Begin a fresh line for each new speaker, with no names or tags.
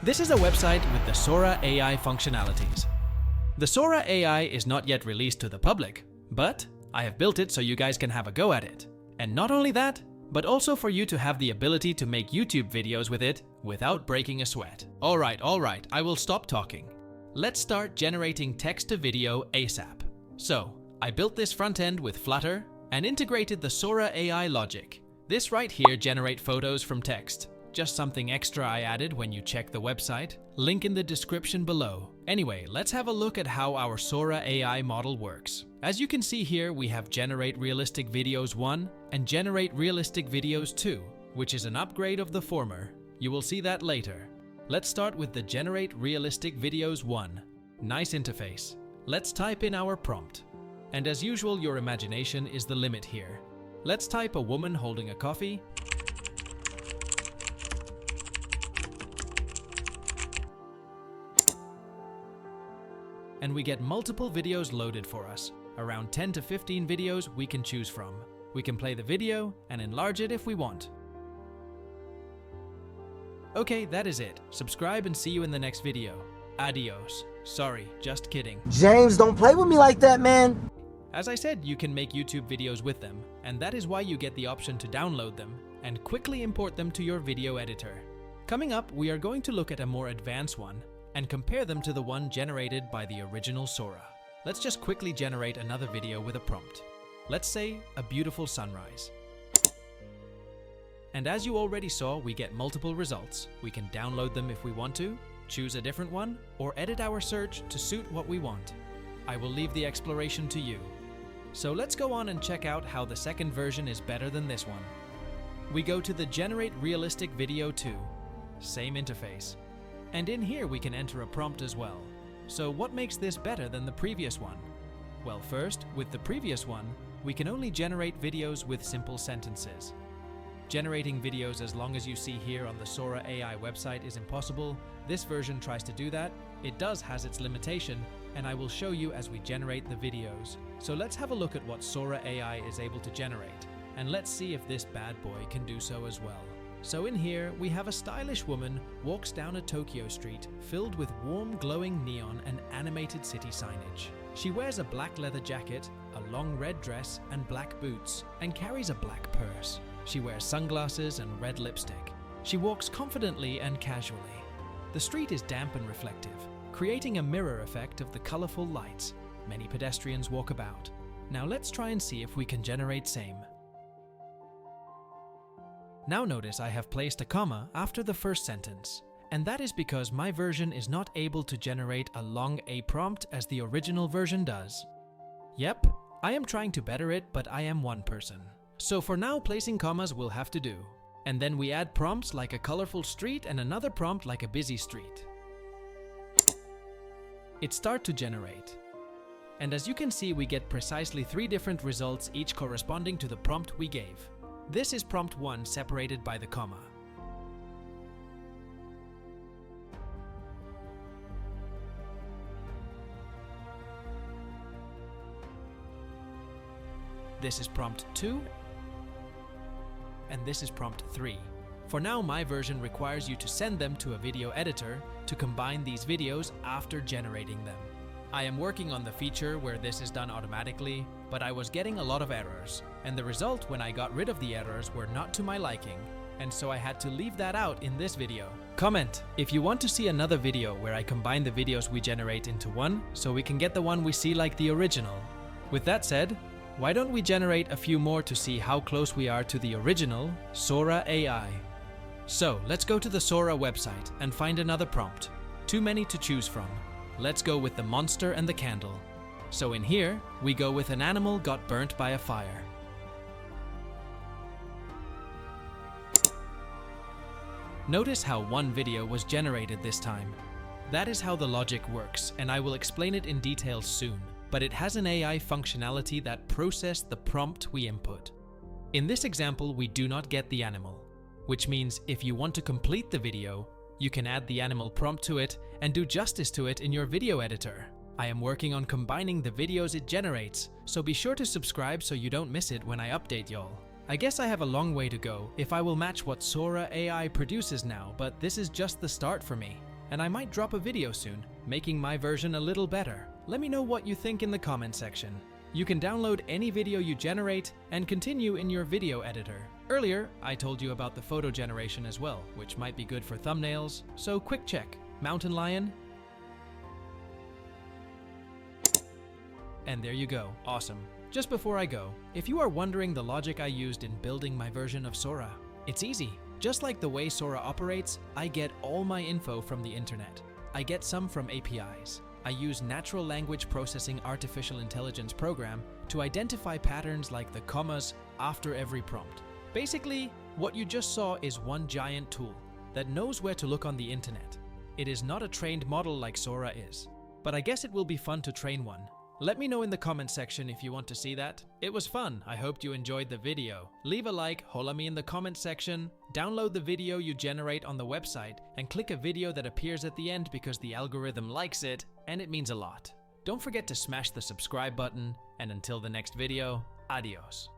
This is a website with the Sora AI functionalities. The Sora AI is not yet released to the public, but I have built it so you guys can have a go at it. And not only that, but also for you to have the ability to make YouTube videos with it without breaking a sweat. Alright, I will stop talking. Let's start generating text to video ASAP. So, I built this front end with Flutter and integrated the Sora AI logic. This right here generate photos from text. Just something extra I added when you check the website. Link in the description below. Anyway, let's have a look at how our Sora AI model works. As you can see here, we have Generate Realistic Videos 1 and Generate Realistic Videos 2, which is an upgrade of the former. You will see that later. Let's start with the Generate Realistic Videos 1. Nice interface. Let's type in our prompt. And as usual, your imagination is the limit here. Let's type a woman holding a coffee. And we get multiple videos loaded for us. Around 10 to 15 videos we can choose from. We can play the video and enlarge it if we want. Okay, that is it. Subscribe and see you in the next video. Adios. Sorry, just kidding.
James, don't play with me like that, man.
As I said, you can make YouTube videos with them, and that is why you get the option to download them and quickly import them to your video editor. Coming up, we are going to look at a more advanced one and compare them to the one generated by the original Sora. Let's just quickly generate another video with a prompt. Let's say a beautiful sunrise. And as you already saw, we get multiple results. We can download them if we want to, choose a different one, or edit our search to suit what we want. I will leave the exploration to you. So let's go on and check out how the second version is better than this one. We go to the Generate Realistic Video 2. Same interface. And in here we can enter a prompt as well. So what makes this better than the previous one? Well, first, with the previous one, we can only generate videos with simple sentences. Generating videos as long as you see here on the Sora AI website is impossible. This version tries to do that. It has its limitation, and I will show you as we generate the videos. So let's have a look at what Sora AI is able to generate, and let's see if this bad boy can do so as well. So in here, we have a stylish woman walks down a Tokyo street filled with warm glowing neon and animated city signage. She wears a black leather jacket, a long red dress and black boots, and carries a black purse. She wears sunglasses and red lipstick. She walks confidently and casually. The street is damp and reflective, creating a mirror effect of the colorful lights. Many pedestrians walk about. Now let's try and see if we can generate same. Now notice I have placed a comma after the first sentence, and that is because my version is not able to generate a long A prompt as the original version does. Yep, I am trying to better it, but I am one person. So for now, placing commas will have to do. And then we add prompts like a colorful street and another prompt like a busy street. It starts to generate. And as you can see, we get precisely 3 different results, each corresponding to the prompt we gave. This is prompt 1 separated by the comma. This is prompt 2. And this is prompt 3. For now, my version requires you to send them to a video editor to combine these videos after generating them. I am working on the feature where this is done automatically, but I was getting a lot of errors, and the result when I got rid of the errors were not to my liking, and so I had to leave that out in this video. Comment if you want to see another video where I combine the videos we generate into one, so we can get the one we see like the original. With that said, why don't we generate a few more to see how close we are to the original Sora AI. So let's go to the Sora website and find another prompt. Too many to choose from. Let's go with the monster and the candle. So in here, we go with an animal got burnt by a fire. Notice how one video was generated this time. That is how the logic works, and I will explain it in detail soon, but it has an AI functionality that processes the prompt we input. In this example, we do not get the animal, which means if you want to complete the video, you can add the animal prompt to it and do justice to it in your video editor. I am working on combining the videos it generates, so be sure to subscribe so you don't miss it when I update y'all. I guess I have a long way to go if I will match what Sora AI produces now, but this is just the start for me. and I might drop a video soon, making my version a little better. Let me know what you think in the comment section. You can download any video you generate and continue in your video editor. Earlier, I told you about the photo generation as well, which might be good for thumbnails, so quick check. Mountain lion. And there you go, awesome. Just before I go, if you are wondering the logic I used in building my version of Sora, it's easy. Just like the way Sora operates, I get all my info from the internet. I get some from APIs. I use natural language processing artificial intelligence program to identify patterns like the commas after every prompt. Basically, what you just saw is one giant tool that knows where to look on the internet. It is not a trained model like Sora is, but I guess it will be fun to train one. Let me know in the comment section if you want to see that. It was fun. I hoped you enjoyed the video. Leave a like, holla me in the comment section, download the video you generate on the website, and click a video that appears at the end because the algorithm likes it, and it means a lot. Don't forget to smash the subscribe button, and until the next video, adios.